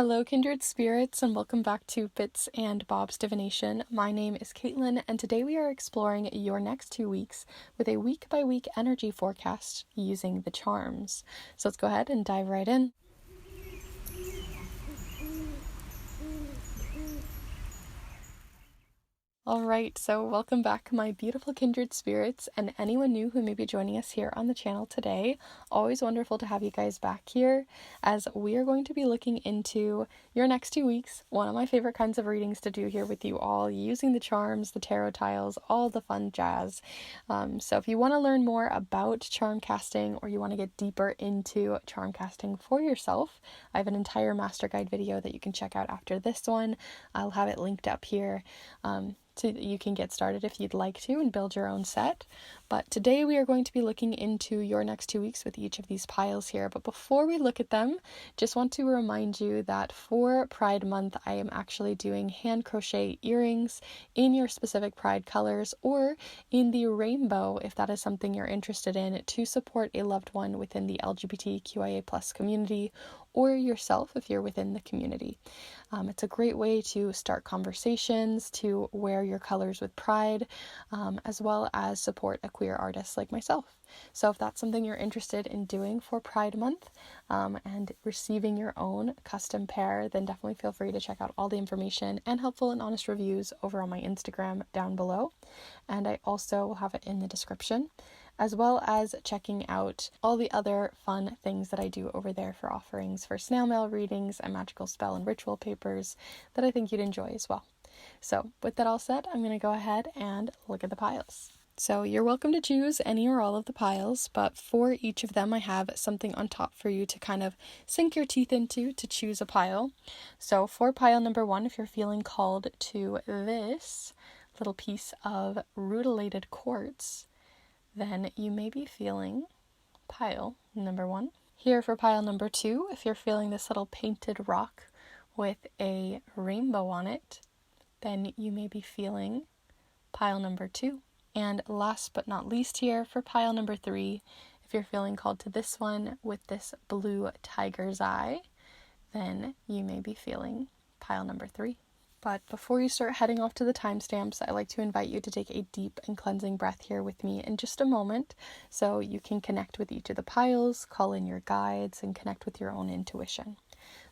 Hello, kindred spirits, and welcome back to Bits and Bob's Divination. My name is Caitlin, and today we are exploring your next 2 weeks with a week-by-week energy forecast using the charms. So let's go ahead and dive right in. Alright, so welcome back, my beautiful kindred spirits, and anyone new who may be joining us here on the channel today. Always wonderful to have you guys back here, as we are going to be looking into your next 2 weeks. One of my favorite kinds of readings to do here with you all, using the charms, the tarot tiles, all the fun jazz. So if you want to learn more about charm casting, or you want to get deeper into charm casting for yourself, I have an entire master guide video that you can check out after this one. I'll have it linked up here. So that you can get started if you'd like to and build your own set. But today we are going to be looking into your next 2 weeks with each of these piles here. But before we look at them, just want to remind you that for Pride Month, I am actually doing hand crochet earrings in your specific Pride colors or in the rainbow, if that is something you're interested in, to support a loved one within the LGBTQIA+ community, or yourself if you're within the community. It's a great way to start conversations, to wear your colors with pride, as well as support a queer artist like myself. So if that's something you're interested in doing for Pride Month, and receiving your own custom pair, then definitely feel free to check out all the information and helpful and honest reviews over on my Instagram down below. And I also will have it in the description, as well as checking out all the other fun things that I do over there for offerings for snail mail readings and magical spell and ritual papers that I think you'd enjoy as well. So with that all said, I'm going to go ahead and look at the piles. So you're welcome to choose any or all of the piles, but for each of them I have something on top for you to kind of sink your teeth into to choose a pile. So for pile number 1, if you're feeling called to this little piece of Rutilated Quartz, then you may be feeling pile number 1. Here for pile number 2, if you're feeling this little painted rock with a rainbow on it, then you may be feeling pile number 2. And last but not least here for pile number 3, if you're feeling called to this one with this blue tiger's eye, then you may be feeling pile number 3. But before you start heading off to the timestamps, I like to invite you to take a deep and cleansing breath here with me in just a moment, so you can connect with each of the piles, call in your guides, and connect with your own intuition.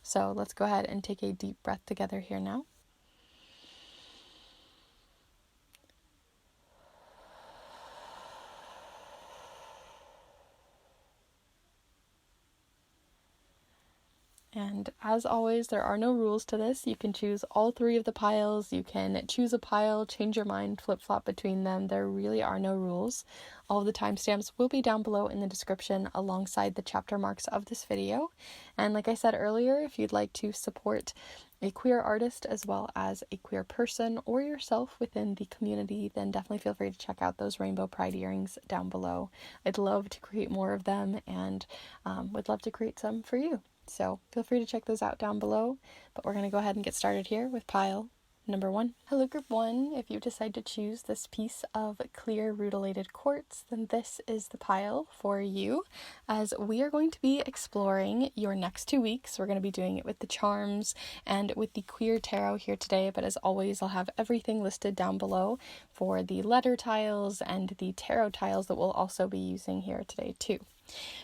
So let's go ahead and take a deep breath together here now. And as always, there are no rules to this. You can choose all 3 of the piles. You can choose a pile, change your mind, flip-flop between them. There really are no rules. All of the timestamps will be down below in the description alongside the chapter marks of this video. And like I said earlier, if you'd like to support a queer artist as well as a queer person or yourself within the community, then definitely feel free to check out those rainbow pride earrings down below. I'd love to create more of them, and would love to create some for you. So feel free to check those out down below, but we're going to go ahead and get started here with pile number 1. Hello group 1, if you decide to choose this piece of clear Rutilated Quartz, then this is the pile for you, as we are going to be exploring your next 2 weeks. We're going to be doing it with the charms and with the queer tarot here today, but as always I'll have everything listed down below for the letter tiles and the tarot tiles that we'll also be using here today too.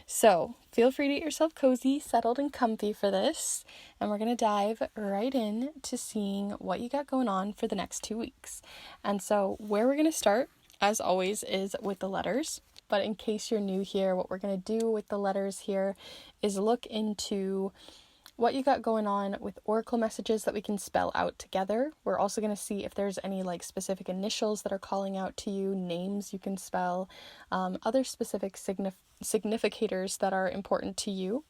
So feel free to get yourself cozy, settled, and comfy for this, and we're going to dive right in to seeing what you got going on for the next 2 weeks. And so where we're going to start, as always, is with the letters. But in case you're new here, what we're going to do with the letters here is look into what you got going on with oracle messages that we can spell out together. We're also going to see if there's any specific initials that are calling out to you, names you can spell, other specific significators that are important to you.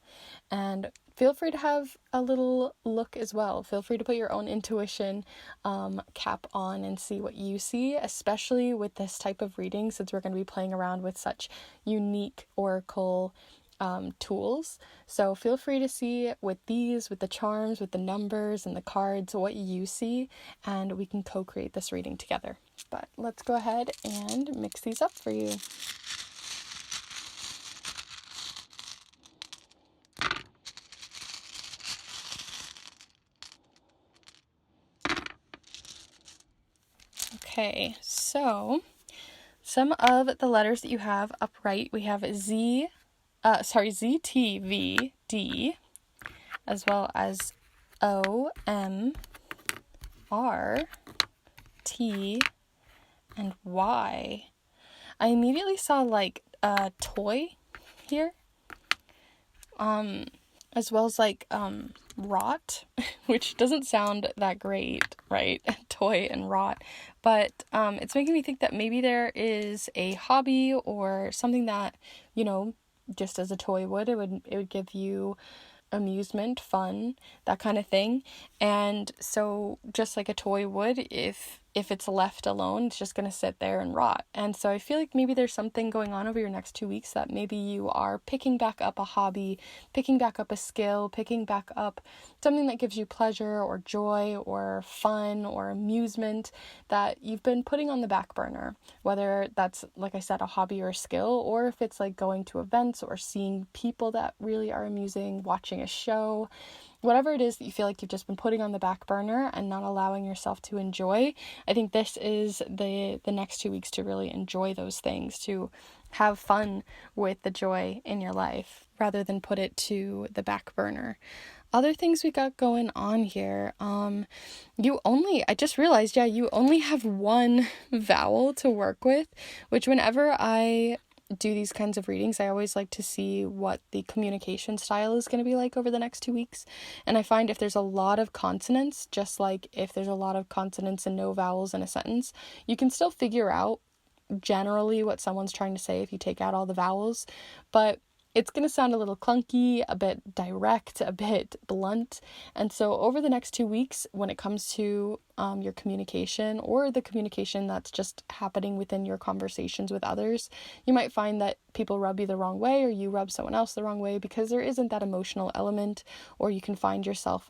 And feel free to have a little look as well. Feel free to put your own intuition cap on and see what you see, especially with this type of reading, since we're going to be playing around with such unique oracle tools. So feel free to see with these, with the charms, with the numbers and the cards, what you see, and we can co-create this reading together. But let's go ahead and mix these up for you. Okay, so some of the letters that you have upright, we have Z, Z, T, V, D, as well as O, M, R, T, and Y. I immediately saw like a toy here, as well as like rot, which doesn't sound that great, right? Toy and rot, but it's making me think that maybe there is a hobby or something that, you know, just as a toy would, it would give you amusement, fun, that kind of thing. And so just like a toy would, if it's left alone, it's just going to sit there and rot. And so I feel like maybe there's something going on over your next 2 weeks that maybe you are picking back up a hobby, picking back up a skill, picking back up something that gives you pleasure or joy or fun or amusement that you've been putting on the back burner, whether that's, like I said, a hobby or a skill, or if it's like going to events or seeing people that really are amusing, watching a show. Whatever it is that you feel like you've just been putting on the back burner and not allowing yourself to enjoy, I think this is the next 2 weeks to really enjoy those things, to have fun with the joy in your life rather than put it to the back burner. Other things we got going on here, I just realized, you only have one vowel to work with, which whenever I do these kinds of readings, I always like to see what the communication style is going to be like over the next 2 weeks. And I find if there's a lot of consonants, just like if there's a lot of consonants and no vowels in a sentence, you can still figure out generally what someone's trying to say if you take out all the vowels, but it's going to sound a little clunky, a bit direct, a bit blunt. And so over the next 2 weeks, when it comes to your communication or the communication that's just happening within your conversations with others, you might find that people rub you the wrong way or you rub someone else the wrong way because there isn't that emotional element, or you can find yourself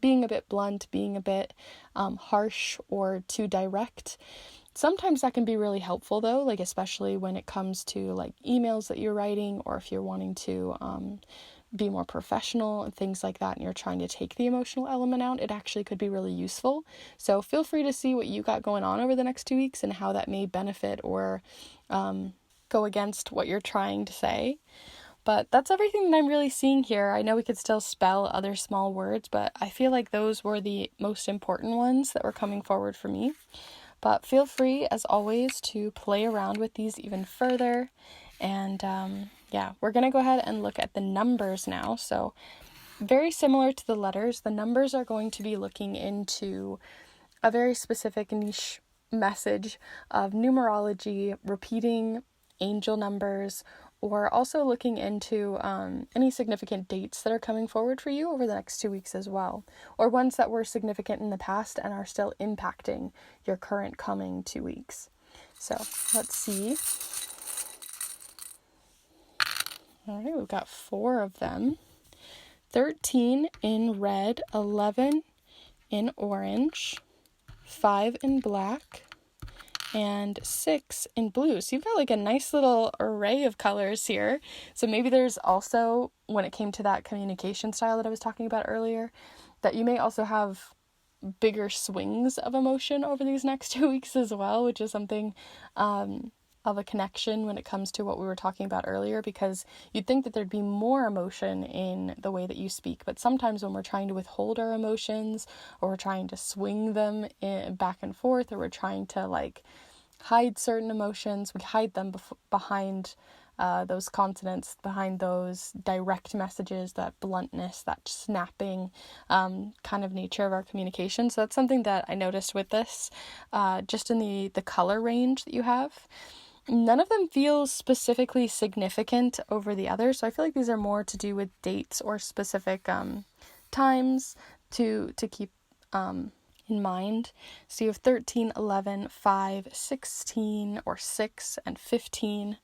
being a bit blunt, being a bit harsh or too direct. Sometimes that can be really helpful though, like especially when it comes to like emails that you're writing, or if you're wanting to be more professional and things like that and you're trying to take the emotional element out, it actually could be really useful. So feel free to see what you got going on over the next 2 weeks and how that may benefit or go against what you're trying to say. But that's everything that I'm really seeing here. I know we could still spell other small words, but I feel like those were the most important ones that were coming forward for me. But feel free, as always, to play around with these even further. And we're going to go ahead and look at the numbers now. So very similar to the letters, the numbers are going to be looking into a very specific niche message of numerology, repeating angel numbers, or also looking into any significant dates that are coming forward for you over the next 2 weeks as well, or ones that were significant in the past and are still impacting your current coming 2 weeks. So let's see. All right, we've got 4 of them. 13 in red, 11 in orange, 5 in black, and 6 in blue. So you've got like a nice little array of colors here. So maybe there's also, when it came to that communication style that I was talking about earlier, that you may also have bigger swings of emotion over these next 2 weeks as well, which is something of a connection when it comes to what we were talking about earlier, because you'd think that there'd be more emotion in the way that you speak, but sometimes when we're trying to withhold our emotions, or we're trying to swing them back and forth, or we're trying to like hide certain emotions, we hide them behind those consonants, behind those direct messages, that bluntness, that snapping kind of nature of our communication. So that's something that I noticed with this, just in the color range that you have. None of them feel specifically significant over the others, so I feel like these are more to do with dates or specific times to keep in mind. So you have 13, 11, 5, 16, or 6, and 15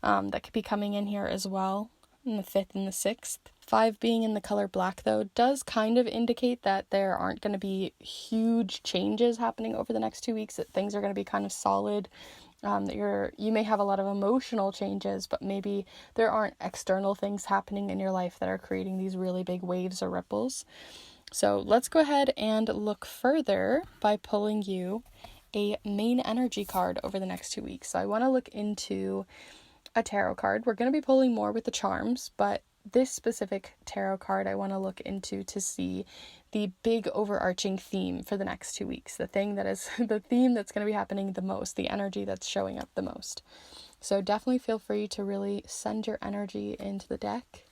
that could be coming in here as well, in the 5th and the 6th. 5 being in the color black, though, does kind of indicate that there aren't going to be huge changes happening over the next 2 weeks, that things are going to be kind of solid, that you may have a lot of emotional changes, but maybe there aren't external things happening in your life that are creating these really big waves or ripples. So let's go ahead and look further by pulling you a main energy card over the next 2 weeks. So I want to look into a tarot card. We're going to be pulling more with the charms, but this specific tarot card I want to look into to see the big overarching theme for the next 2 weeks. The thing that is the theme that's going to be happening the most, the energy that's showing up the most. So definitely feel free to really send your energy into the deck.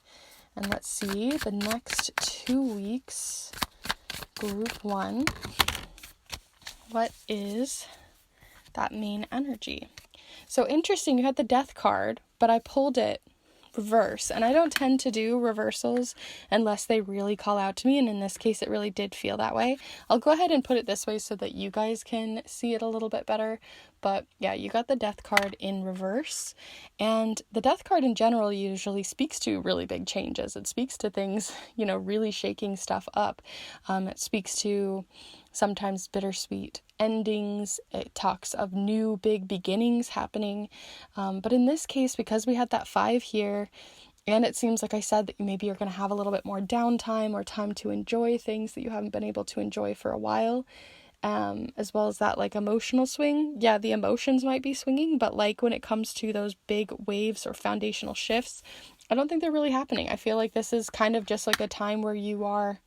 And let's see, the next 2 weeks, group 1, what is that main energy? So interesting, you had the death card, but I pulled it reverse, and I don't tend to do reversals unless they really call out to me, and in this case it really did feel that way. I'll go ahead and put it this way so that you guys can see it a little bit better. But yeah, you got the death card in reverse, and the death card in general usually speaks to really big changes. It speaks to things, really shaking stuff up. It speaks to sometimes bittersweet endings. It talks of new big beginnings happening. But in this case, because we had that 5 here, and it seems like I said that maybe you're going to have a little bit more downtime or time to enjoy things that you haven't been able to enjoy for a while. As well as that emotional swing. Yeah, the emotions might be swinging, but when it comes to those big waves or foundational shifts, I don't think they're really happening. I feel like this is kind of just a time where you are,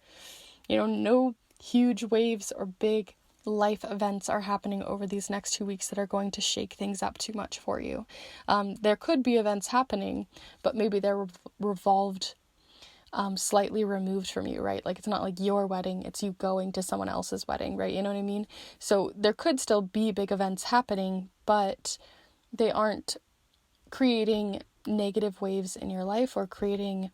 no huge waves or big life events are happening over these next 2 weeks that are going to shake things up too much for you. There could be events happening, but maybe they're revolved slightly removed from you, right? It's not like your wedding, it's you going to someone else's wedding, right? You know what I mean? So there could still be big events happening, but they aren't creating negative waves in your life or creating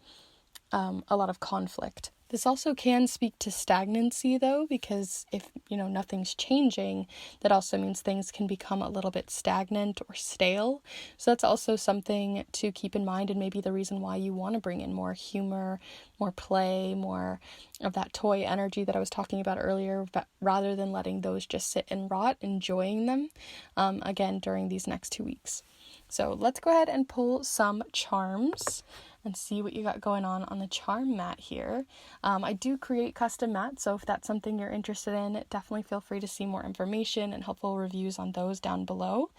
a lot of conflict. This also can speak to stagnancy though, because if, nothing's changing, that also means things can become a little bit stagnant or stale. So that's also something to keep in mind, and maybe the reason why you want to bring in more humor, more play, more of that toy energy that I was talking about earlier, but rather than letting those just sit and rot, enjoying them, again, during these next 2 weeks. So let's go ahead and pull some charms and see what you got going on the charm mat here. I do create custom mats, so if that's something you're interested in, definitely feel free to see more information and helpful reviews on those down below.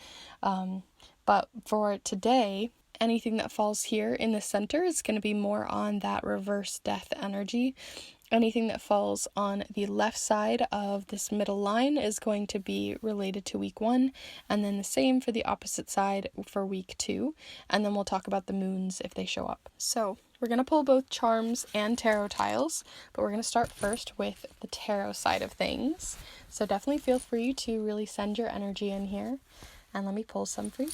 But for today, anything that falls here in the center is going to be more on that reverse death energy. Anything that falls on the left side of this middle line is going to be related to week 1, and then the same for the opposite side for week 2, and then we'll talk about the moons if they show up. So we're going to pull both charms and tarot tiles, but we're going to start first with the tarot side of things. So definitely feel free to really send your energy in here, and let me pull some for you.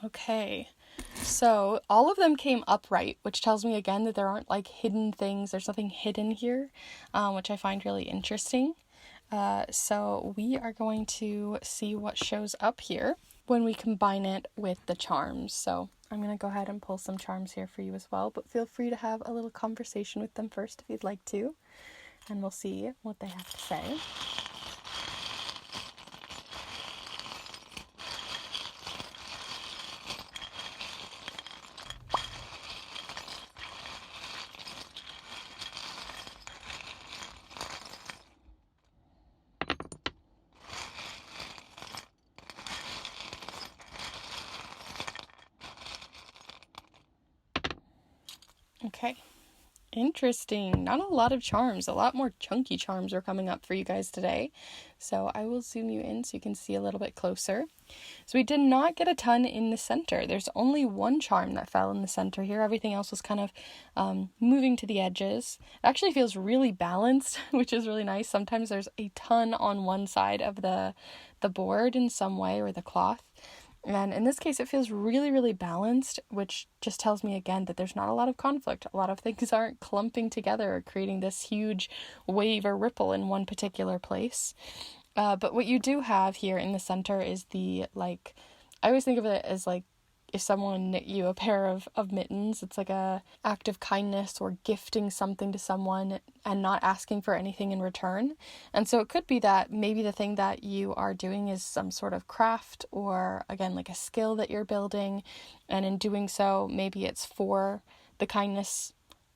Okay, so all of them came upright, which tells me again that there aren't hidden things. There's nothing hidden here, which I find really interesting. So we are going to see what shows up here when we combine it with the charms. So I'm going to go ahead and pull some charms here for you as well, but feel free to have a little conversation with them first if you'd like to, and we'll see what they have to say. Okay, interesting. Not a lot of charms. A lot more chunky charms are coming up for you guys today. So I will zoom you in so you can see a little bit closer. So we did not get a ton in the center. There's only one charm that fell in the center here. Everything else was kind of moving to the edges. It actually feels really balanced, which is really nice. Sometimes there's a ton on one side of the board in some way, or the cloth. And in this case, it feels really, really balanced, which just tells me again that there's not a lot of conflict. A lot of things aren't clumping together or creating this huge wave or ripple in one particular place. But what you do have here in the center is the, I always think of it as if someone knit you a pair of mittens, it's like a act of kindness or gifting something to someone and not asking for anything in return. And so it could be that maybe the thing that you are doing is some sort of craft or, again, like a skill that you're building. And in doing so, maybe it's for the kindness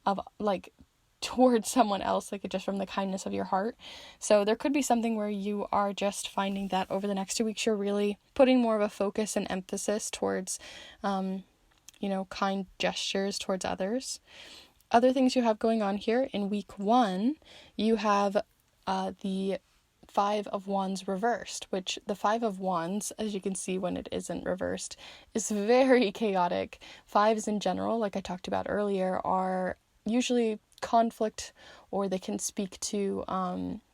of, like, towards someone else, like just from the kindness of your heart. So there could be something where you are just finding that over the next 2 weeks, you're really putting more of a focus and emphasis towards, kind gestures towards others. Other things you have going on here in week 1, you have the 5 of Wands reversed, which the 5 of Wands, as you can see when it isn't reversed, is very chaotic. 5s in general, like I talked about earlier, are usually conflict, or they can speak to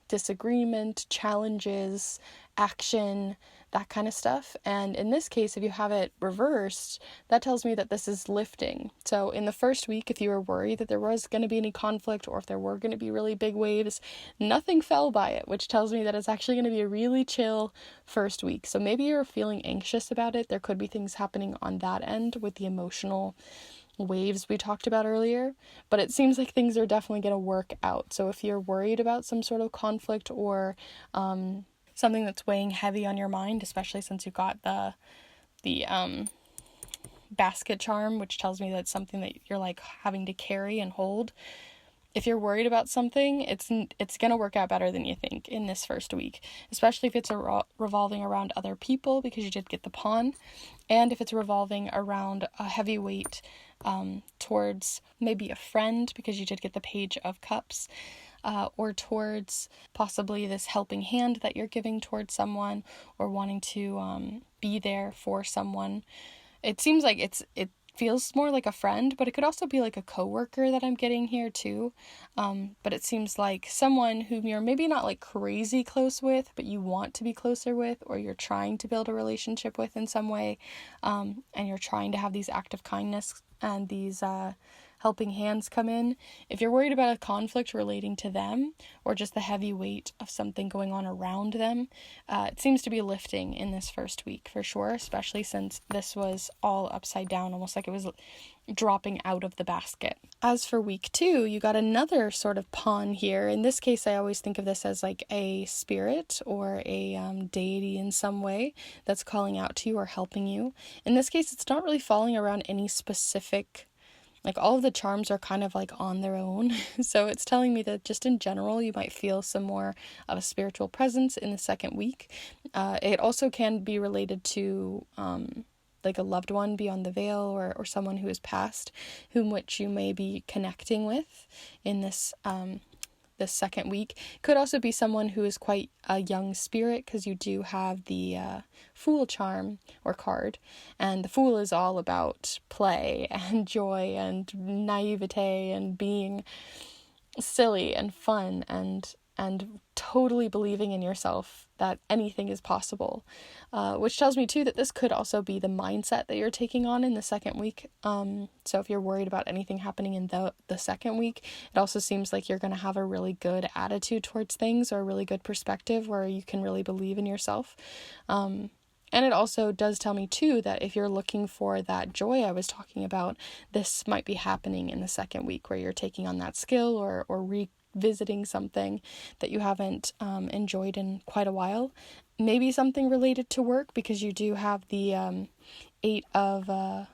disagreement, challenges, action, that kind of stuff. And in this case, if you have it reversed, that tells me that this is lifting. So in the first week, if you were worried that there was going to be any conflict or if there were going to be really big waves, nothing fell by it, which tells me that it's actually going to be a really chill first week. So maybe you're feeling anxious about it. There could be things happening on that end with the emotional waves we talked about earlier, but it seems like things are definitely going to work out. So if you're worried about some sort of conflict or something that's weighing heavy on your mind, especially since you got the basket charm, which tells me that's something that you're like having to carry and hold. If you're worried about something, it's going to work out better than you think in this first week, especially if it's revolving around other people, because you did get the pawn, and if it's revolving around a heavy weight towards maybe a friend, because you did get the Page of Cups, or towards possibly this helping hand that you're giving towards someone, or wanting to be there for someone. It seems like it feels more like a friend, but it could also be like a coworker that I'm getting here too. But it seems like someone whom you're maybe not like crazy close with, but you want to be closer with, or you're trying to build a relationship with in some way, and you're trying to have these acts of kindness and these helping hands come in. If you're worried about a conflict relating to them, or just the heavy weight of something going on around them, it seems to be lifting in this first week for sure, especially since this was all upside down, almost like it was dropping out of the basket. As for week 2, you got another sort of pawn here. In this case, I always think of this as like a spirit or a deity in some way that's calling out to you or helping you. In this case, it's not really falling around any specific, like all of the charms are kind of like on their own. So it's telling me that just in general, you might feel some more of a spiritual presence in the second week. It also can be related to like a loved one beyond the veil, or someone who has passed, which you may be connecting with in this this second week. Could also be someone who is quite a young spirit, because you do have the Fool charm or card, and the Fool is all about play and joy and naivete and being silly and fun and totally believing in yourself that anything is possible, which tells me too that this could also be the mindset that you're taking on in the second week. So if you're worried about anything happening in the second week, it also seems like you're going to have a really good attitude towards things, or a really good perspective where you can really believe in yourself. And it also does tell me too that if you're looking for that joy I was talking about, this might be happening in the second week, where you're taking on that skill or revisiting something that you haven't enjoyed in quite a while. Maybe something related to work, because you do have the 8 of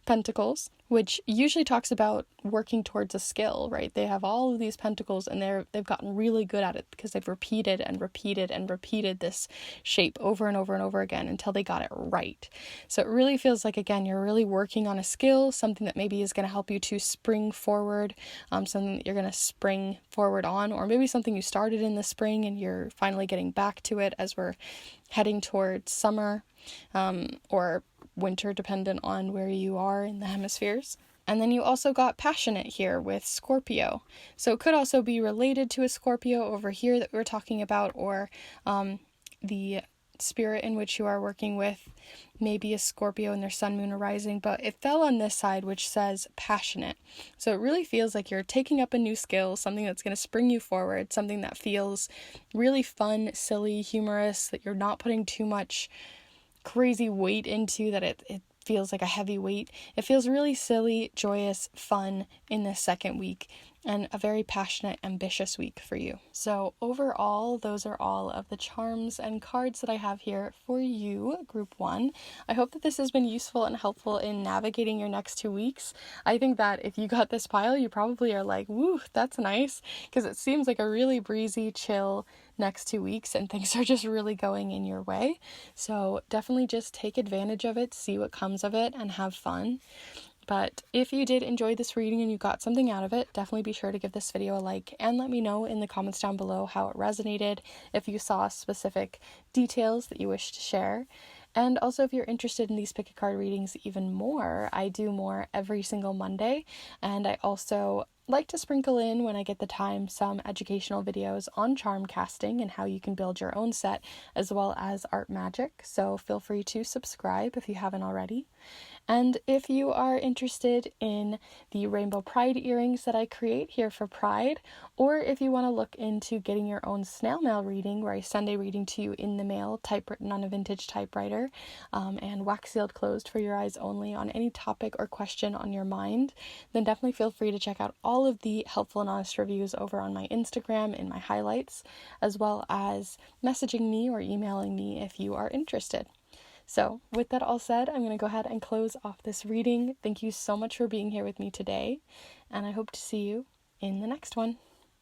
Pentacles, which usually talks about working towards a skill, right? They have all of these pentacles, and they've gotten really good at it because they've repeated and repeated and repeated this shape over and over and over again until they got it right. So it really feels like, again, you're really working on a skill, something that maybe is going to help you to spring forward, something that you're going to spring forward on, or maybe something you started in the spring and you're finally getting back to it as we're heading towards summer, or winter, dependent on where you are in the hemispheres. And then you also got passionate here with Scorpio. So it could also be related to a Scorpio over here that we were talking about, or the spirit in which you are working with, maybe a Scorpio in their sun, moon, or rising, but it fell on this side, which says passionate. So it really feels like you're taking up a new skill, something that's going to spring you forward, something that feels really fun, silly, humorous, that you're not putting too much crazy weight into, that it feels like a heavy weight. It feels really silly, joyous, fun in this second week, and a very passionate, ambitious week for you. So overall, those are all of the charms and cards that I have here for you, group 1. I hope that this has been useful and helpful in navigating your next 2 weeks. I think that if you got this pile, you probably are like, woo, that's nice, because it seems like a really breezy, chill next 2 weeks, and things are just really going in your way. So definitely just take advantage of it, see what comes of it, and have fun. But if you did enjoy this reading and you got something out of it, definitely be sure to give this video a like and let me know in the comments down below how it resonated, if you saw specific details that you wish to share. And also, if you're interested in these pick a card readings even more, I do more every single Monday, and I also like to sprinkle in, when I get the time, some educational videos on charm casting and how you can build your own set, as well as art magic. So feel free to subscribe if you haven't already. And if you are interested in the rainbow pride earrings that I create here for Pride, or if you want to look into getting your own snail mail reading, where I send a reading to you in the mail, typewritten on a vintage typewriter, and wax sealed closed for your eyes only on any topic or question on your mind, then definitely feel free to check out all of the helpful and honest reviews over on my Instagram in my highlights, as well as messaging me or emailing me if you are interested. So with that all said, I'm going to go ahead and close off this reading. Thank you so much for being here with me today, and I hope to see you in the next one.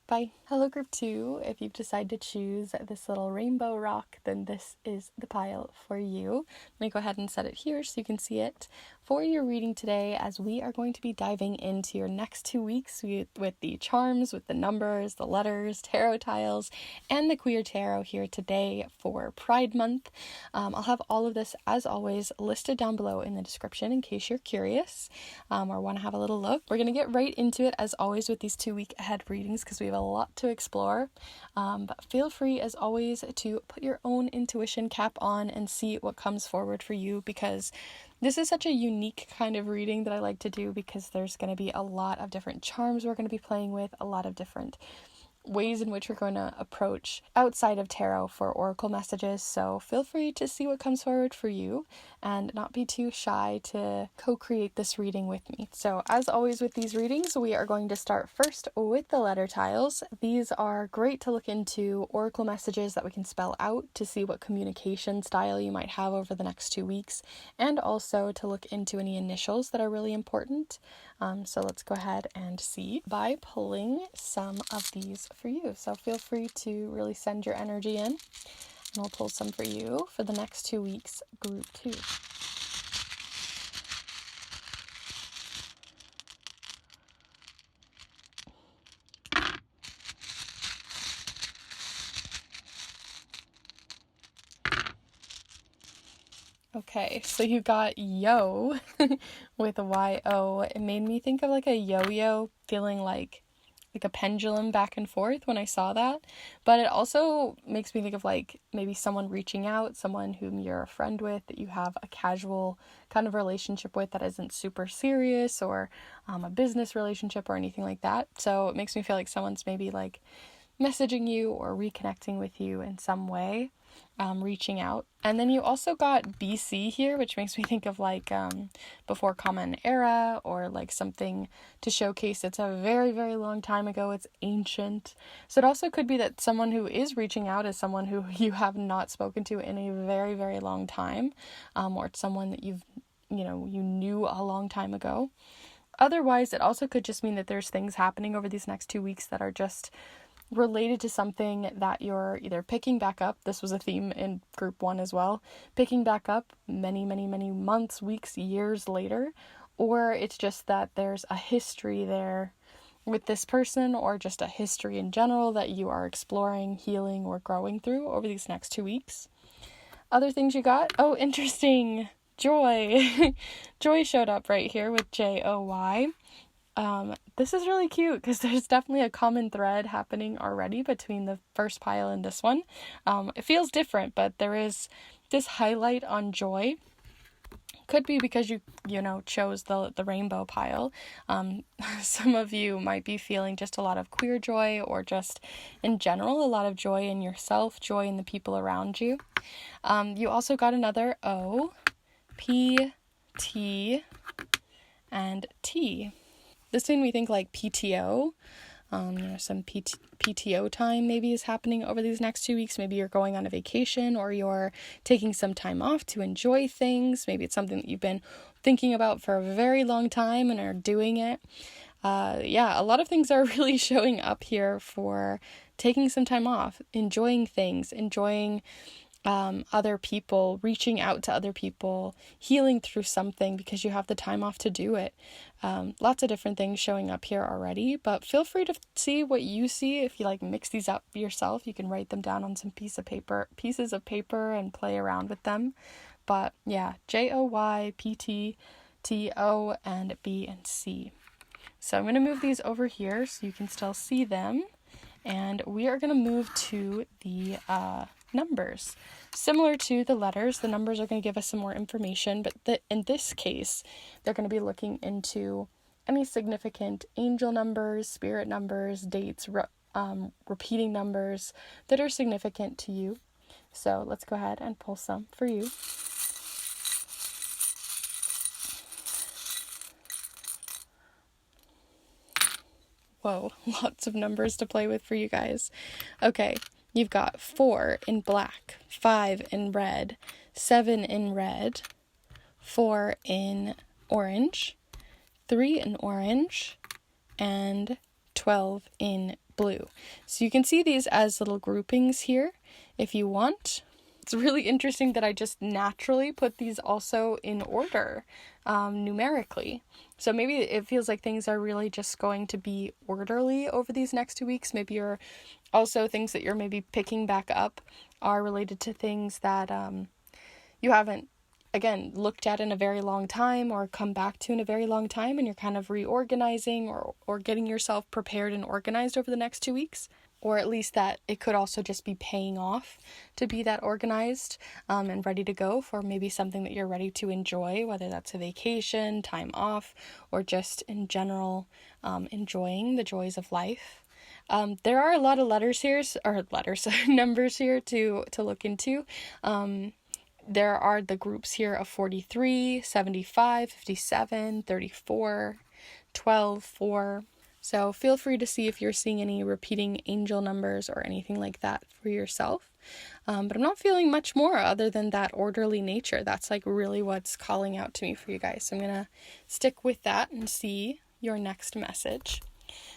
Bye. Hello group 2. If you've decided to choose this little rainbow rock, then this is the pile for you. Let me go ahead and set it here so you can see it for your reading today, as we are going to be diving into your next 2 weeks with the charms, with the numbers, the letters, tarot tiles, and the queer tarot here today for Pride Month. I'll have all of this, as always, listed down below in the description in case you're curious or want to have a little look. We're going to get right into it, as always, with these 2 week ahead readings, because we have a lot to explore. But feel free, as always, to put your own intuition cap on and see what comes forward for you, because this is such a unique kind of reading that I like to do, because there's going to be a lot of different charms we're going to be playing with, a lot of different ways in which we're going to approach outside of tarot for oracle messages. So feel free to see what comes forward for you and not be too shy to co-create this reading with me. So as always with these readings, we are going to start first with the letter tiles. These are great to look into oracle messages that we can spell out to see what communication style you might have over the next 2 weeks, and also to look into any initials that are really important. So let's go ahead and see by pulling some of these for you. So feel free to really send your energy in, and I'll pull some for you for the next 2 weeks, group 2. Okay, so you got yo with a Y-O. It made me think of like a yo-yo, feeling like a pendulum back and forth when I saw that. But it also makes me think of like maybe someone reaching out, someone whom you're a friend with, that you have a casual kind of relationship with that isn't super serious, or a business relationship or anything like that. So it makes me feel like someone's maybe like messaging you or reconnecting with you in some way, reaching out. And then you also got BC here, which makes me think of like before Common Era, or like something to showcase it's a very, very long time ago. It's ancient. So it also could be that someone who is reaching out is someone who you have not spoken to in a very, very long time, or it's someone that you knew a long time ago. Otherwise, it also could just mean that there's things happening over these next 2 weeks that are just related to something that you're either picking back up. This was a theme in group 1 as well. Picking back up many, many, many months, weeks, years later. Or it's just that there's a history there with this person, or just a history in general that you are exploring, healing, or growing through over these next 2 weeks. Other things you got? Oh, interesting. Joy. Joy showed up right here with Joy. This is really cute because there's definitely a common thread happening already between the first pile and this one. It feels different, but there is this highlight on joy. Could be because you chose the rainbow pile. Some of you might be feeling just a lot of queer joy, or just in general a lot of joy in yourself, joy in the people around you. You also got another O, P, T, and T. This made me think like PTO. Some PTO time maybe is happening over these next 2 weeks. Maybe you're going on a vacation, or you're taking some time off to enjoy things. Maybe it's something that you've been thinking about for a very long time and are doing it. A lot of things are really showing up here for taking some time off, enjoying things, enjoying other people, reaching out to other people, healing through something because you have the time off to do it. Lots of different things showing up here already, but feel free to see what you see. If you like mix these up yourself, you can write them down on some pieces of paper and play around with them. But yeah, Joy, PT, TO, and B and C. So I'm going to move these over here so you can still see them. And we are going to move to the numbers. Similar to the letters, the numbers are going to give us some more information, but in this case, they're going to be looking into any significant angel numbers, spirit numbers, dates, repeating numbers that are significant to you. So let's go ahead and pull some for you. Whoa, lots of numbers to play with for you guys. Okay, you've got 4 in black, 5 in red, 7 in red, 4 in orange, 3 in orange, and 12 in blue. So you can see these as little groupings here if you want. It's really interesting that I just naturally put these also in order, numerically. So maybe it feels like things are really just going to be orderly over these next 2 weeks. Maybe you're also things that you're maybe picking back up are related to things that you haven't, again, looked at in a very long time or come back to in a very long time, and you're kind of reorganizing or getting yourself prepared and organized over the next 2 weeks. Or at least that it could also just be paying off to be that organized and ready to go for maybe something that you're ready to enjoy, whether that's a vacation, time off, or just in general enjoying the joys of life. There are a lot of numbers here to look into. There are the groups here of 43, 75, 57, 34, 12, 4. So feel free to see if you're seeing any repeating angel numbers or anything like that for yourself. But I'm not feeling much more other than that orderly nature. That's like really what's calling out to me for you guys. So I'm going to stick with that and see your next message.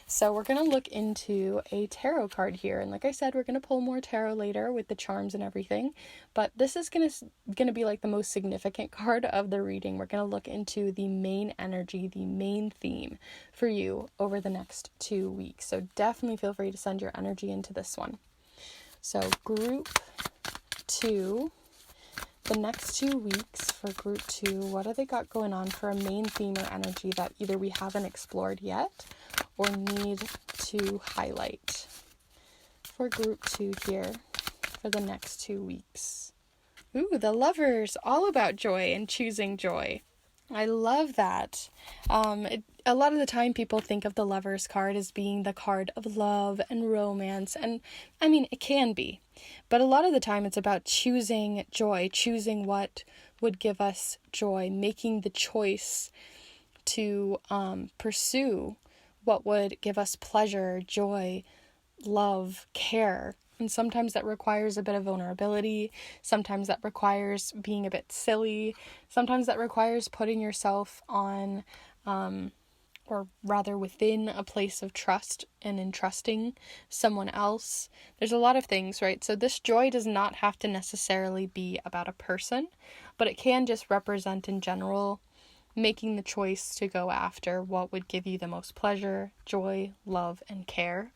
So we're going to look into a tarot card here. And like I said, we're going to pull more tarot later with the charms and everything. But this is going to be like the most significant card of the reading. We're going to look into the main energy, the main theme for you over the next 2 weeks. So definitely feel free to send your energy into this one. So group 2, the next 2 weeks for group 2, what have they got going on for a main theme or energy that either we haven't explored yet or need to highlight for group 2 here for the next 2 weeks? Ooh, the Lovers, all about joy and choosing joy. I love that. A lot of the time people think of the Lovers card as being the card of love and romance, and I mean, it can be, but a lot of the time it's about choosing joy, choosing what would give us joy, making the choice to pursue what would give us pleasure, joy, love, care. And sometimes that requires a bit of vulnerability. Sometimes that requires being a bit silly. Sometimes that requires putting yourself on, or rather within a place of trust and entrusting someone else. There's a lot of things, right? So this joy does not have to necessarily be about a person, but it can just represent in general making the choice to go after what would give you the most pleasure, joy, love, and care.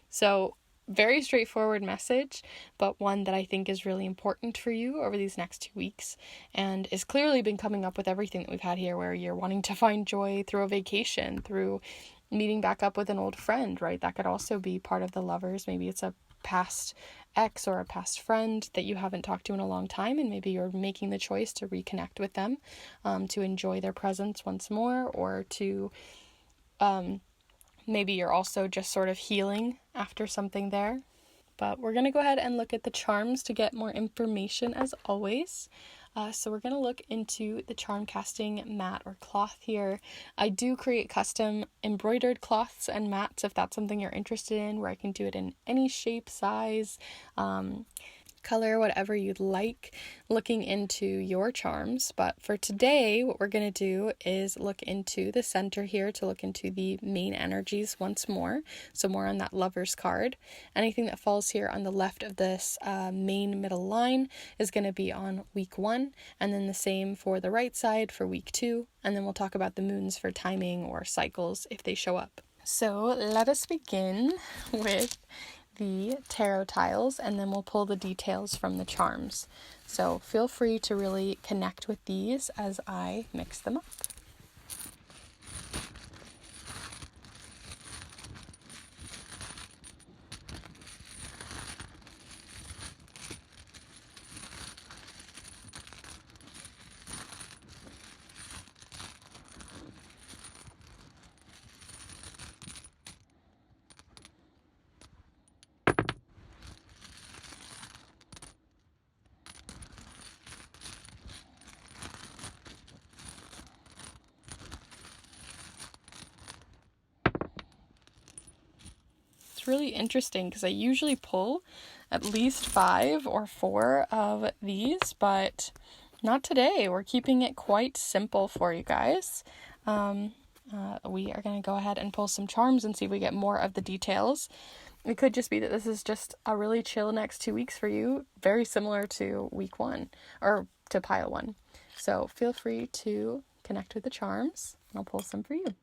So very straightforward message, but one that I think is really important for you over these next 2 weeks, and has clearly been coming up with everything that we've had here, where you're wanting to find joy through a vacation, through meeting back up with an old friend, right? That could also be part of the Lovers. Maybe it's a past ex or a past friend that you haven't talked to in a long time, and maybe you're making the choice to reconnect with them, to enjoy their presence once more, or to maybe you're also just sort of healing after something there. But we're going to go ahead and look at the charms to get more information as always. So we're going to look into the charm casting mat or cloth here. I do create custom embroidered cloths and mats if that's something you're interested in, where I can do it in any shape, size, color, whatever you'd like, looking into your charms. But for today, what we're going to do is look into the center here to look into the main energies once more. So more on that Lover's card. Anything that falls here on the left of this main middle line is going to be on week 1, and then the same for the right side for week 2, and then we'll talk about the moons for timing or cycles if they show up. So let us begin with the tarot tiles, and then we'll pull the details from the charms. So feel free to really connect with these as I mix them up. It's really interesting because I usually pull at least 5 or 4 of these, but not today. We're keeping it quite simple for you guys. We are going to go ahead and pull some charms and see if we get more of the details. It could just be that this is just a really chill next 2 weeks for you, very similar to week 1 or to pile 1. So feel free to connect with the charms, and I'll pull some for you.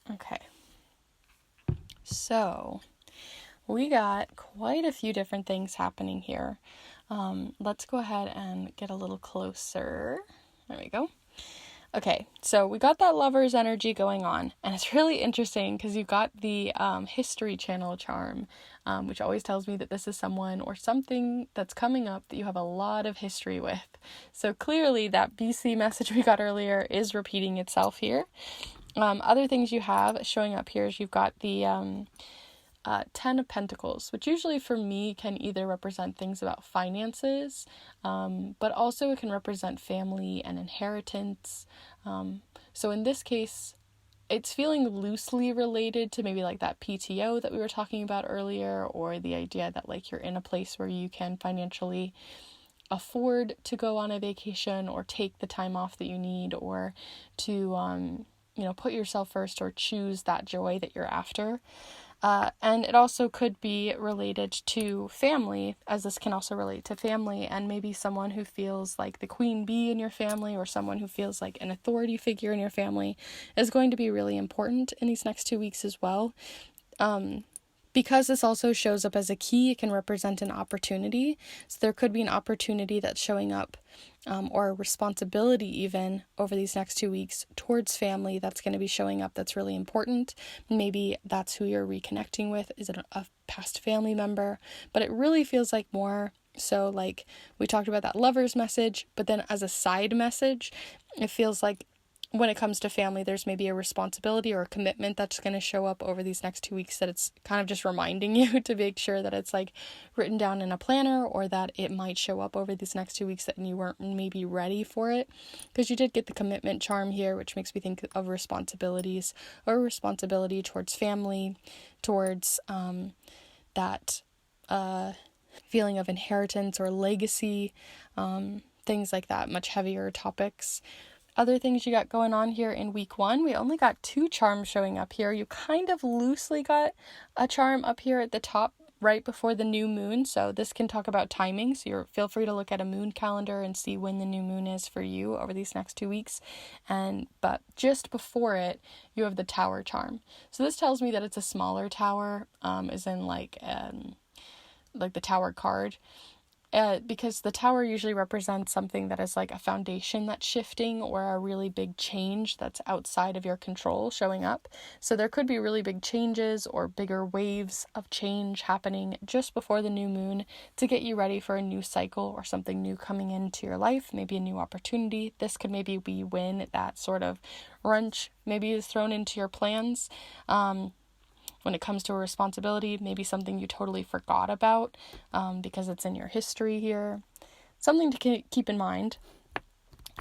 Okay, so we got quite a few different things happening here. Let's go ahead and get a little closer. There we go. Okay, so we got that Lover's energy going on, and it's really interesting because you got the history channel charm, which always tells me that this is someone or something that's coming up that you have a lot of history with. So clearly that BC message we got earlier is repeating itself here. Other things you have showing up here is you've got the 10 of Pentacles, which usually for me can either represent things about finances, but also it can represent family and inheritance. So in this case, it's feeling loosely related to maybe like that PTO that we were talking about earlier, or the idea that like you're in a place where you can financially afford to go on a vacation or take the time off that you need, or to put yourself first or choose that joy that you're after. And it also could be related to family, as this can also relate to family, and maybe someone who feels like the queen bee in your family, or someone who feels like an authority figure in your family is going to be really important in these next 2 weeks as well. Because this also shows up as a key, it can represent an opportunity. So there could be an opportunity that's showing up, or a responsibility even over these next 2 weeks towards family that's going to be showing up that's really important. Maybe that's who you're reconnecting with. Is it a past family member? But it really feels like more so like we talked about that Lover's message, but then as a side message, it feels like when it comes to family, there's maybe a responsibility or a commitment that's going to show up over these next 2 weeks that it's kind of just reminding you to make sure that it's like written down in a planner, or that it might show up over these next 2 weeks that you weren't maybe ready for it. Because you did get the commitment charm here, which makes me think of responsibilities, or responsibility towards family, towards that feeling of inheritance or legacy, things like that, much heavier topics. Other things you got going on here in week 1, we only got 2 charms showing up here. You kind of loosely got a charm up here at the top right before the new moon, so this can talk about timing, so feel free to look at a moon calendar and see when the new moon is for you over these next 2 weeks. But just before it, you have the tower charm. So this tells me that it's a smaller tower, as in like the tower card. because the tower usually represents something that is like a foundation that's shifting or a really big change that's outside of your control showing up. So there could be really big changes or bigger waves of change happening just before the new moon to get you ready for a new cycle or something new coming into your life, maybe a new opportunity. This could maybe be when that sort of wrench maybe is thrown into your plans. When it comes to a responsibility, maybe something you totally forgot about because it's in your history here. Something to keep in mind.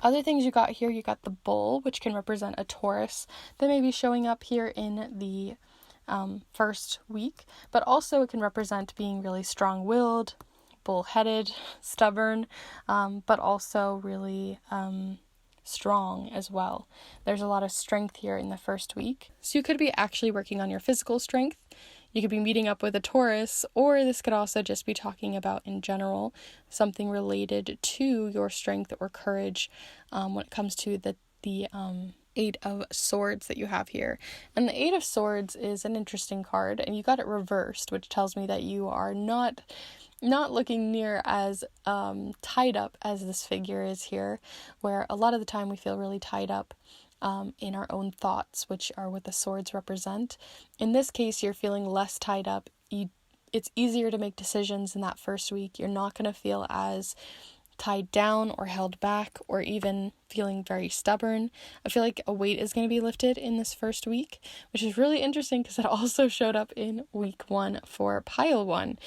Other things you got here, you got the bull, which can represent a Taurus that may be showing up here in the first week, but also it can represent being really strong-willed, bull-headed, stubborn, but also really strong as well. There's a lot of strength here in the first week. So you could be actually working on your physical strength. You could be meeting up with a Taurus, or this could also just be talking about in general something related to your strength or courage when it comes to the Eight of Swords that you have here. And the Eight of Swords is an interesting card, and you got it reversed, which tells me that you are not looking near as tied up as this figure is here, where a lot of the time we feel really tied up in our own thoughts, which are what the swords represent. In this case, you're feeling less tied up. It's easier to make decisions in that first week. You're not going to feel as tied down or held back or even feeling very stubborn. I feel like a weight is going to be lifted in this first week, which is really interesting because it also showed up in week 1 for pile 1.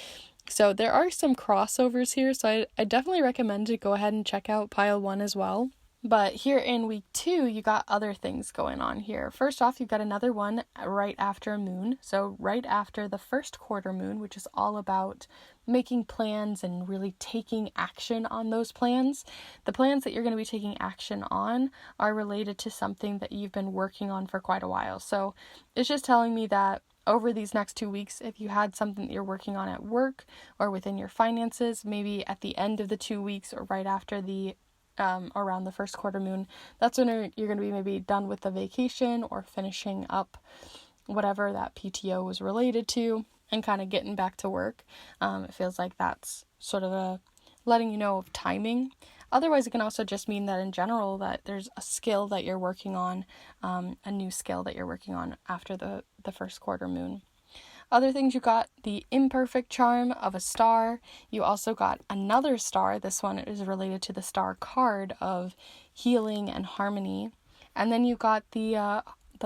So there are some crossovers here, so I definitely recommend to go ahead and check out pile 1 as well. But here in week 2, you got other things going on here. First off, you've got another one right after a moon. So right after the first quarter moon, which is all about making plans and really taking action on those plans. The plans that you're going to be taking action on are related to something that you've been working on for quite a while. So it's just telling me that over these next 2 weeks, if you had something that you're working on at work or within your finances, maybe at the end of the 2 weeks or right after the around the first quarter moon, that's when you're going to be maybe done with the vacation or finishing up whatever that PTO was related to and kind of getting back to work. It feels like that's sort of a letting you know of timing. Otherwise, it can also just mean that in general that there's a skill that you're working on, a new skill that you're working on after the first quarter moon. Other things, you got the imperfect charm of a star. You also got another star. This one is related to the star card of healing and harmony. And then you got the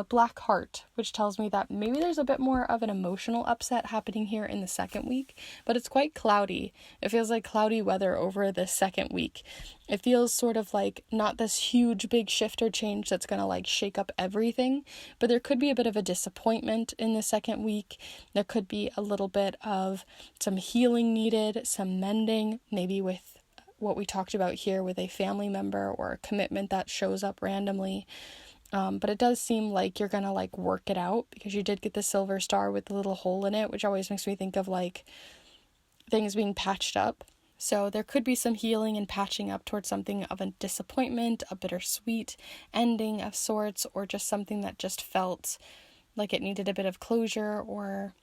black heart, which tells me that maybe there's a bit more of an emotional upset happening here in the second week, but it's quite cloudy. It feels like cloudy weather over the second week. It feels sort of like not this huge big shift or change that's going to like shake up everything, but there could be a bit of a disappointment in the second week. There could be a little bit of some healing needed, some mending, maybe with what we talked about here with a family member or a commitment that shows up randomly. But it does seem like you're going to like work it out because you did get the silver star with the little hole in it, which always makes me think of like things being patched up. So there could be some healing and patching up towards something of a disappointment, a bittersweet ending of sorts, or just something that just felt like it needed a bit of closure or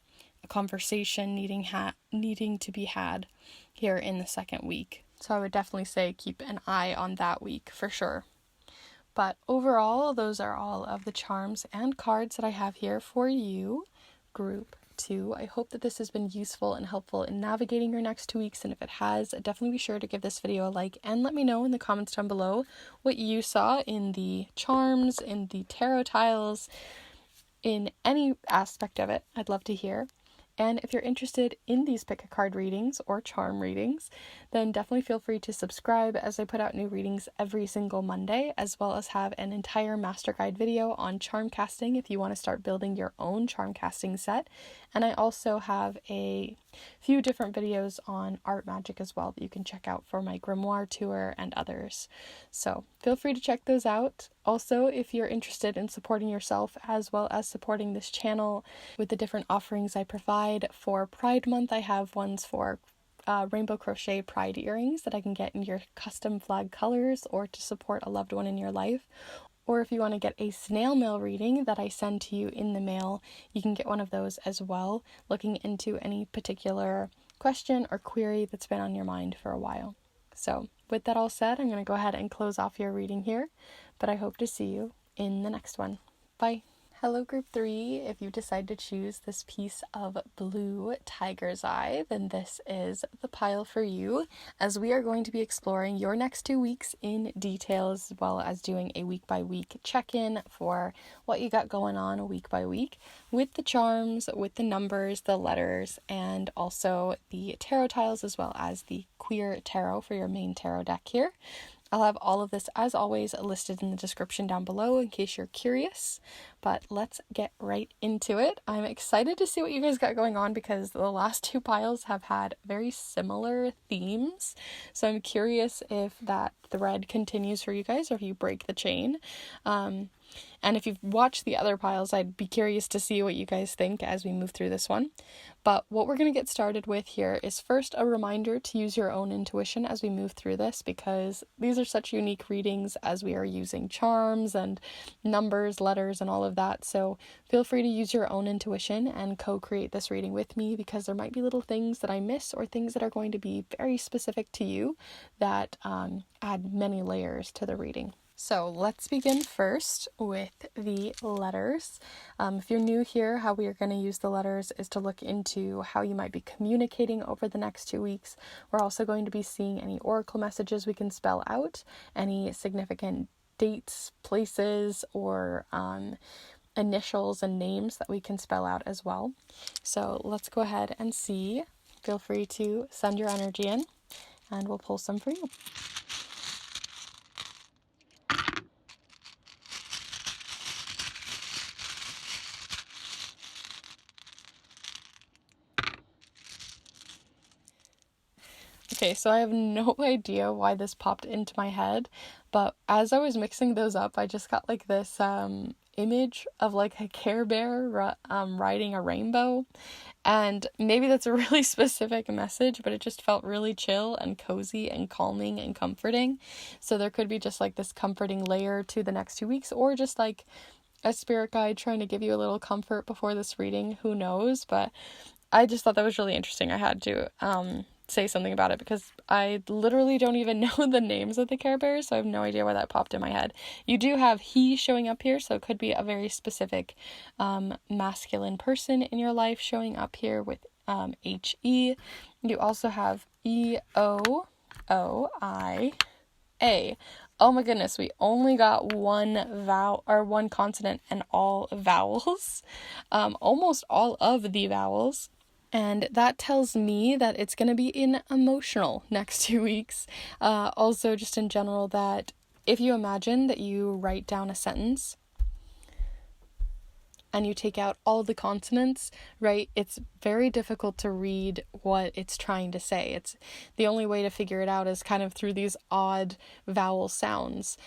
a conversation needing to be had here in the second week. So I would definitely say keep an eye on that week for sure. But overall, those are all of the charms and cards that I have here for you, group 2. I hope that this has been useful and helpful in navigating your next 2 weeks, and if it has, definitely be sure to give this video a like and let me know in the comments down below what you saw in the charms, in the tarot tiles, in any aspect of it. I'd love to hear. And if you're interested in these pick a card readings or charm readings, then definitely feel free to subscribe as I put out new readings every single Monday, as well as have an entire master guide video on charm casting if you want to start building your own charm casting set. And I also have a few different videos on art magic as well that you can check out for my grimoire tour and others. So feel free to check those out. Also, if you're interested in supporting yourself as well as supporting this channel with the different offerings I provide for Pride Month, I have ones for rainbow crochet pride earrings that I can get in your custom flag colors or to support a loved one in your life. Or if you want to get a snail mail reading that I send to you in the mail, you can get one of those as well, looking into any particular question or query that's been on your mind for a while. So with that all said, I'm going to go ahead and close off your reading here, but I hope to see you in the next one. Bye. Hello group 3, if you decide to choose this piece of blue tiger's eye, then this is the pile for you, as we are going to be exploring your next 2 weeks in detail, as well as doing a week by week check-in for what you got going on week by week, with the charms, with the numbers, the letters, and also the tarot tiles, as well as the queer tarot for your main tarot deck here. I'll have all of this, as always, listed in the description down below in case you're curious, but let's get right into it. I'm excited to see what you guys got going on because the last 2 piles have had very similar themes, so I'm curious if that thread continues for you guys or if you break the chain. And if you've watched the other piles, I'd be curious to see what you guys think as we move through this one. But what we're going to get started with here is first a reminder to use your own intuition as we move through this, because these are such unique readings as we are using charms and numbers, letters, and all of that. So feel free to use your own intuition and co-create this reading with me, because there might be little things that I miss or things that are going to be very specific to you that add many layers to the reading. So let's begin first with the letters. If you're new here, how we are going to use the letters is to look into how you might be communicating over the next 2 weeks. We're also going to be seeing any oracle messages we can spell out, any significant dates, places, or initials and names that we can spell out as well. So let's go ahead and see. Feel free to send your energy in and we'll pull some for you. Okay, so I have no idea why this popped into my head, but as I was mixing those up, I just got like this image of like a Care Bear riding a rainbow, and maybe that's a really specific message, but it just felt really chill and cozy and calming and comforting. So there could be just like this comforting layer to the next 2 weeks, or just like a spirit guide trying to give you a little comfort before this reading, who knows, but I just thought that was really interesting. I had to say something about it because I literally don't even know the names of the Care Bears, so I have no idea why that popped in my head. You do have he showing up here, so it could be a very specific masculine person in your life showing up here with H-E. You also have E-O-O-I-A. Oh my goodness, we only got one vowel or one consonant and all vowels. Almost all of the vowels. And that tells me that it's going to be an emotional next 2 weeks. Also, just in general, that if you imagine that you write down a sentence and you take out all the consonants, right, it's very difficult to read what it's trying to say. It's the only way to figure it out is kind of through these odd vowel sounds,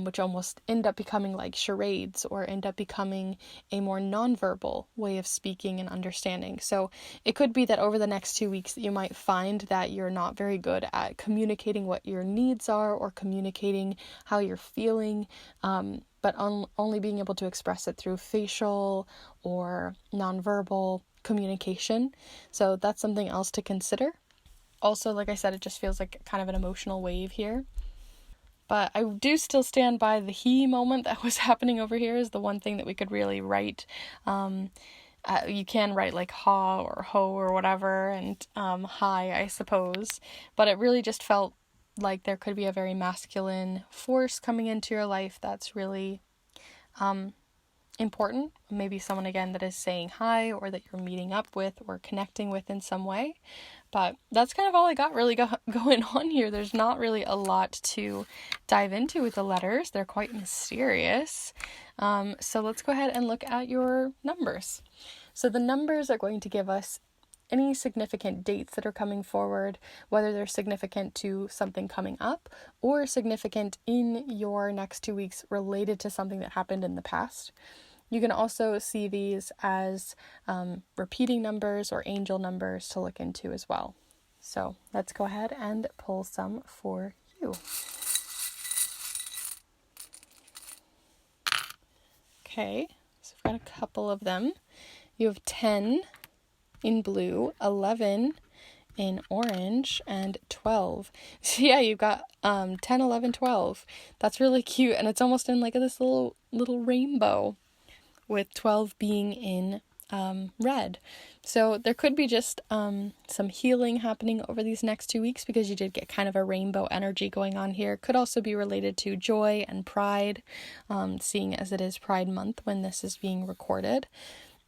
which almost end up becoming like charades or end up becoming a more nonverbal way of speaking and understanding. So it could be that over the next 2 weeks you might find that you're not very good at communicating what your needs are or communicating how you're feeling, but only being able to express it through facial or nonverbal communication. So that's something else to consider. Also, like I said, it just feels like kind of an emotional wave here. But I do still stand by the he moment that was happening over here is the one thing that we could really write. You can write like ha or ho or whatever, and hi, I suppose. But it really just felt like there could be a very masculine force coming into your life that's really important. Maybe someone, again, that is saying hi or that you're meeting up with or connecting with in some way. But that's kind of all I got really going on here. There's not really a lot to dive into with the letters. They're quite mysterious. So let's go ahead and look at your numbers. So the numbers are going to give us any significant dates that are coming forward, whether they're significant to something coming up or significant in your next 2 weeks related to something that happened in the past. You can also see these as repeating numbers or angel numbers to look into as well. So let's go ahead and pull some for you. Okay, so we've got a couple of them. You have 10 in blue, 11 in orange, and 12. So yeah, you've got 10, 11, 12. That's really cute, and it's almost in like this little rainbow, with 12 being in red. So there could be just some healing happening over these next 2 weeks, because you did get kind of a rainbow energy going on here. Could also be related to joy and pride, seeing as it is Pride Month when this is being recorded.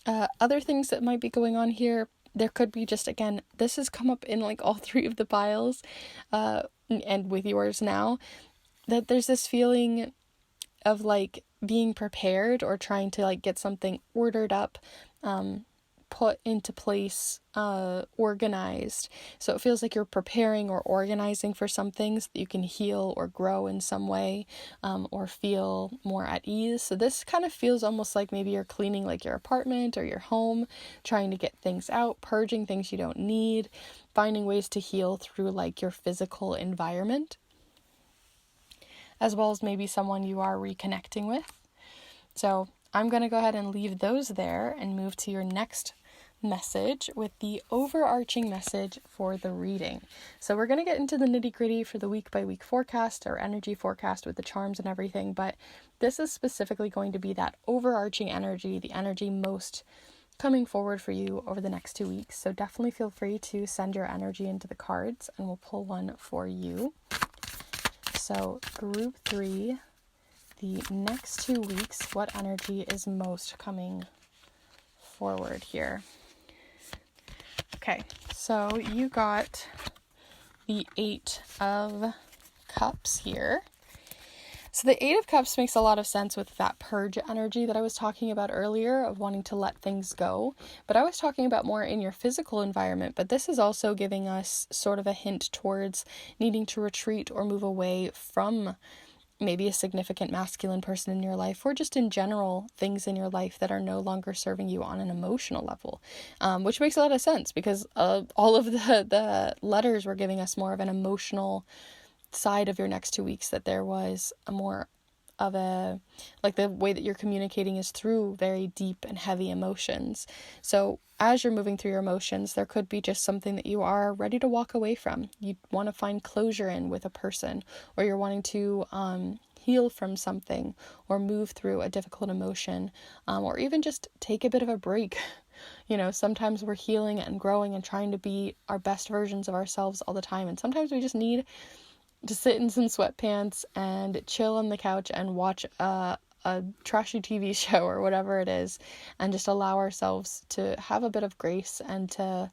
Other things that might be going on here, there could be just, again, this has come up in like all 3 of the piles, and with yours now, that there's this feeling of like being prepared or trying to like get something ordered up, put into place, organized. So it feels like you're preparing or organizing for some things that you can heal or grow in some way, or feel more at ease. So this kind of feels almost like maybe you're cleaning like your apartment or your home, trying to get things out, purging things you don't need, finding ways to heal through like your physical environment, as well as maybe someone you are reconnecting with. So I'm going to go ahead and leave those there and move to your next message with the overarching message for the reading. So we're going to get into the nitty-gritty for the week by week forecast or energy forecast with the charms and everything, but this is specifically going to be that overarching energy, the energy most coming forward for you over the next 2 weeks. So definitely feel free to send your energy into the cards and we'll pull one for you. So group 3, the next 2 weeks, what energy is most coming forward here? Okay, so you got the 8 of Cups here. So the 8 of Cups makes a lot of sense with that purge energy that I was talking about earlier, of wanting to let things go. But I was talking about more in your physical environment, but this is also giving us sort of a hint towards needing to retreat or move away from maybe a significant masculine person in your life, or just in general things in your life that are no longer serving you on an emotional level, which makes a lot of sense, because all of the letters were giving us more of an emotional side of your next 2 weeks, that there was a more of a, like, the way that you're communicating is through very deep and heavy emotions. So as you're moving through your emotions, there could be just something that you are ready to walk away from. You want to find closure in with a person, or you're wanting to heal from something, or move through a difficult emotion, or even just take a bit of a break. You know, sometimes we're healing and growing and trying to be our best versions of ourselves all the time, and sometimes we just need to sit in some sweatpants and chill on the couch and watch a trashy TV show or whatever it is, and just allow ourselves to have a bit of grace and to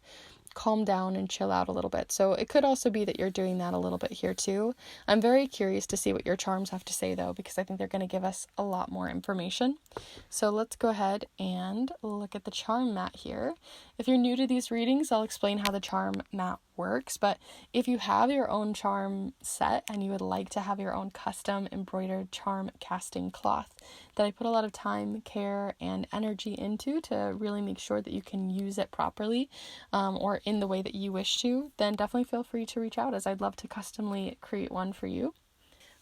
calm down and chill out a little bit. So it could also be that you're doing that a little bit here too. I'm very curious to see what your charms have to say though, because I think they're going to give us a lot more information. So let's go ahead and look at the charm mat here. If you're new to these readings, I'll explain how the charm mat works, but if you have your own charm set and you would like to have your own custom embroidered charm casting cloth that I put a lot of time, care, and energy into to really make sure that you can use it properly, or in the way that you wish to, then definitely feel free to reach out, as I'd love to customly create one for you.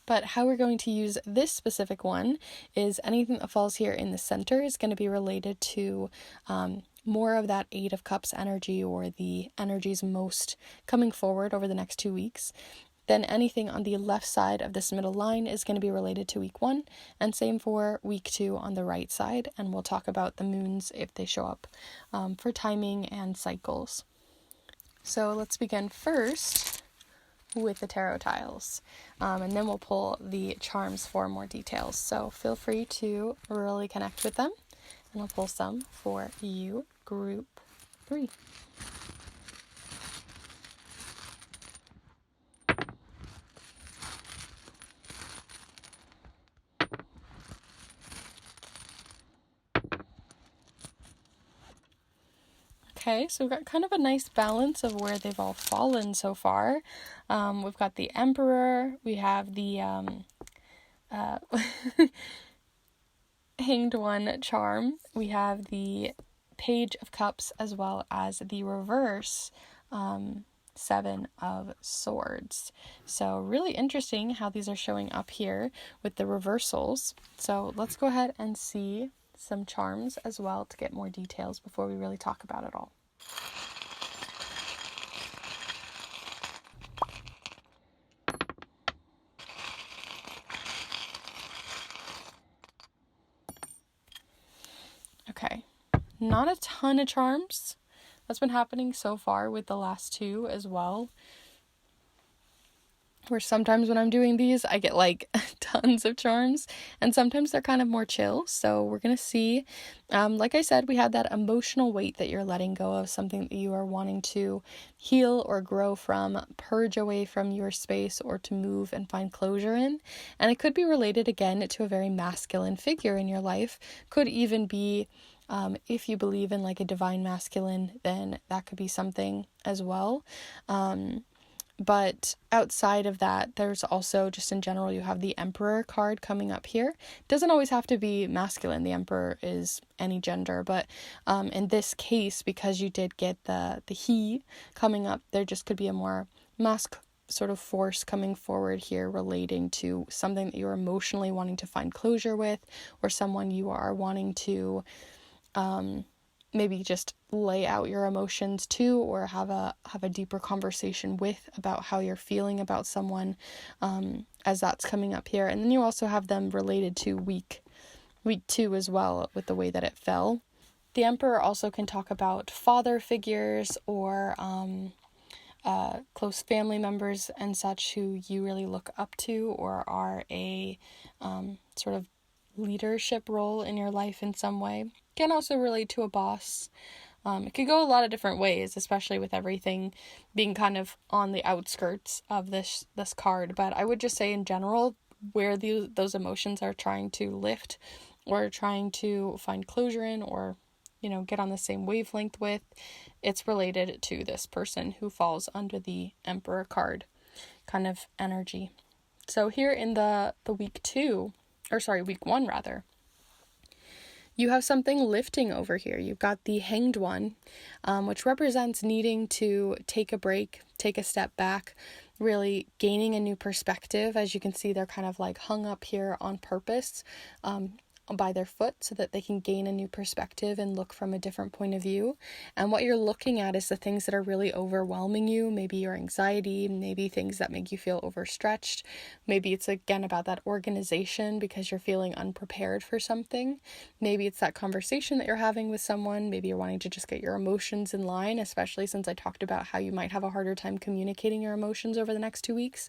But how we're going to use this specific one is anything that falls here in the center is going to be related to more of that 8 of Cups energy, or the energies most coming forward over the next 2 weeks. Then anything on the left side of this middle line is going to be related to week 1, and same for week 2 on the right side. And we'll talk about the moons if they show up for timing and cycles. So let's begin first with the tarot tiles, and then we'll pull the charms for more details. So feel free to really connect with them, and I'll pull some for you, group 3. Okay, so we've got kind of a nice balance of where they've all fallen so far. We've got the Emperor, we have the Hanged One charm, we have the Page of Cups, as well as the reverse 7 of Swords. So really interesting how these are showing up here with the reversals. So let's go ahead and see some charms as well to get more details before we really talk about it all. not a ton of charms. That's been happening so far with the last two as well. Where sometimes when I'm doing these, I get like tons of charms, and sometimes they're kind of more chill. So we're going to see. Like I said, we had that emotional weight that you're letting go of, something that you are wanting to heal or grow from, purge away from your space, or to move and find closure in. And it could be related again to a very masculine figure in your life. Could even be, if you believe in like a divine masculine, then that could be something as well. But outside of that, there's also just in general, you have the Emperor card coming up here. It doesn't always have to be masculine. The Emperor is any gender, but in this case, because you did get the he coming up, there just could be a more masc sort of force coming forward here relating to something that you're emotionally wanting to find closure with, or someone you are wanting to maybe just lay out your emotions to, or have a deeper conversation with about how you're feeling about someone, as that's coming up here. And then you also have them related to week 2 as well, with the way that it fell. The Emperor also can talk about father figures or close family members and such who you really look up to, or are a sort of leadership role in your life in some way. Can also relate to a boss. It could go a lot of different ways, especially with everything being kind of on the outskirts of this card. But I would just say in general, where those emotions are trying to lift or trying to find closure in, or get on the same wavelength with, it's related to this person who falls under the Emperor card kind of energy. So here in the week 1 rather, you have something lifting over here. You've got the Hanged One, which represents needing to take a break, take a step back, really gaining a new perspective. As you can see, they're kind of like hung up here on purpose by their foot so that they can gain a new perspective and look from a different point of view. And what you're looking at is the things that are really overwhelming you, maybe your anxiety, maybe things that make you feel overstretched. Maybe it's again about that organization because you're feeling unprepared for something. Maybe it's that conversation that you're having with someone. Maybe you're wanting to just get your emotions in line, especially since I talked about how you might have a harder time communicating your emotions over the next 2 weeks.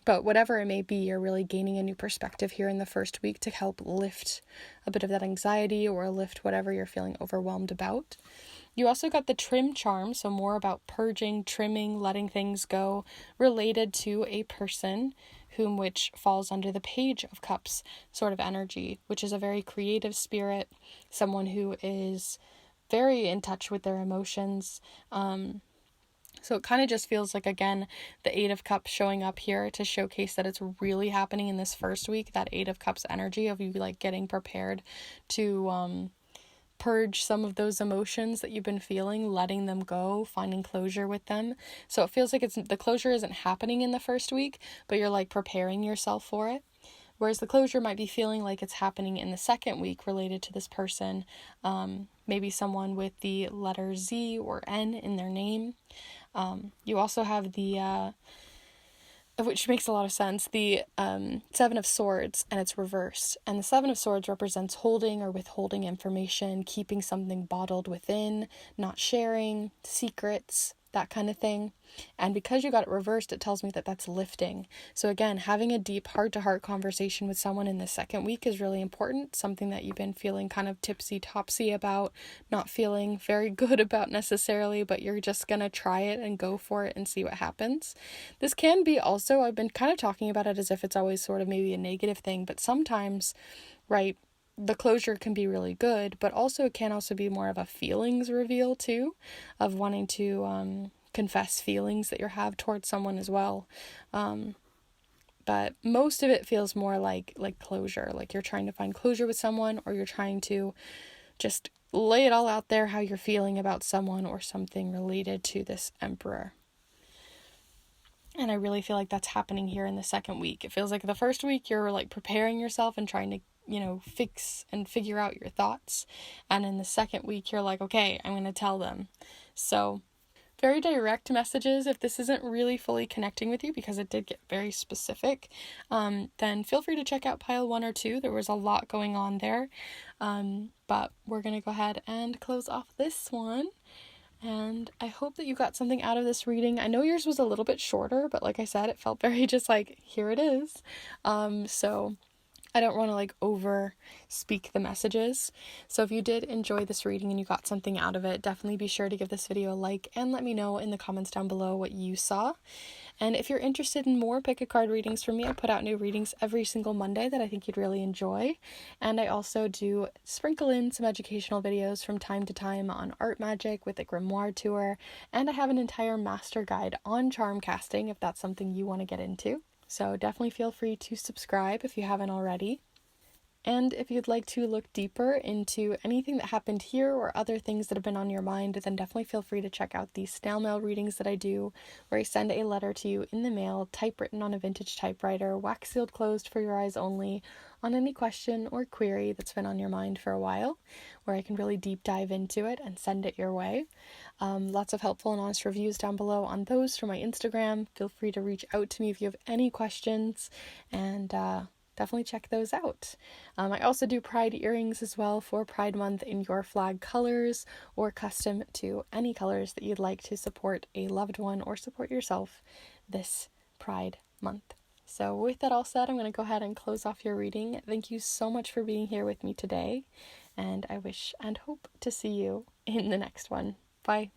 But whatever it may be, you're really gaining a new perspective here in the first week to help lift a bit of that anxiety, or lift whatever you're feeling overwhelmed about. You also got the Trim charm, so more about purging, trimming, letting things go, related to a person which falls under the Page of Cups sort of energy, which is a very creative spirit, someone who is very in touch with their emotions. So it kind of just feels like, again, the 8 of Cups showing up here to showcase that it's really happening in this first week, that 8 of Cups energy of you like getting prepared to purge some of those emotions that you've been feeling, letting them go, finding closure with them. So it feels like the closure isn't happening in the first week, but you're like preparing yourself for it. Whereas the closure might be feeling like it's happening in the second week related to this person, maybe someone with the letter Z or N in their name. You also have the, which makes a lot of sense, the 7 of Swords, and it's reversed. And the 7 of Swords represents holding or withholding information, keeping something bottled within, not sharing, secrets, that kind of thing. And because you got it reversed, it tells me that that's lifting. So again, having a deep heart-to-heart conversation with someone in the second week is really important, something that you've been feeling kind of tipsy-topsy about, not feeling very good about necessarily, but you're just gonna try it and go for it and see what happens. This can be also, I've been kind of talking about it as if it's always sort of maybe a negative thing, but sometimes, right, the closure can be really good, but also it can also be more of a feelings reveal too, of wanting to confess feelings that you have towards someone as well. But most of it feels more like closure, like you're trying to find closure with someone, or you're trying to just lay it all out there how you're feeling about someone or something related to this Emperor. And I really feel like that's happening here in the second week. It feels like the first week you're like preparing yourself and trying to fix and figure out your thoughts. And in the second week, you're like, okay, I'm going to tell them. So very direct messages, if this isn't really fully connecting with you, because it did get very specific, then feel free to check out pile 1 or 2. There was a lot going on there. But we're going to go ahead and close off this one. And I hope that you got something out of this reading. I know yours was a little bit shorter, but like I said, it felt very just like, here it is. So I don't want to like over speak the messages. So if you did enjoy this reading and you got something out of it, definitely be sure to give this video a like and let me know in the comments down below what you saw. And if you're interested in more pick a card readings from me, I put out new readings every single Monday that I think you'd really enjoy. And I also do sprinkle in some educational videos from time to time on art magic with the Grimoire tour. And I have an entire master guide on charm casting if that's something you want to get into. So definitely feel free to subscribe if you haven't already. And if you'd like to look deeper into anything that happened here or other things that have been on your mind, then definitely feel free to check out the snail mail readings that I do, where I send a letter to you in the mail, typewritten on a vintage typewriter, wax sealed closed for your eyes only, on any question or query that's been on your mind for a while, where I can really deep dive into it and send it your way. Lots of helpful and honest reviews down below on those from my Instagram. Feel free to reach out to me if you have any questions, and definitely check those out. I also do Pride earrings as well for Pride Month in your flag colors, or custom to any colors that you'd like to support a loved one or support yourself this Pride Month. So with that all said, I'm going to go ahead and close off your reading. Thank you so much for being here with me today, and I wish and hope to see you in the next one. Bye.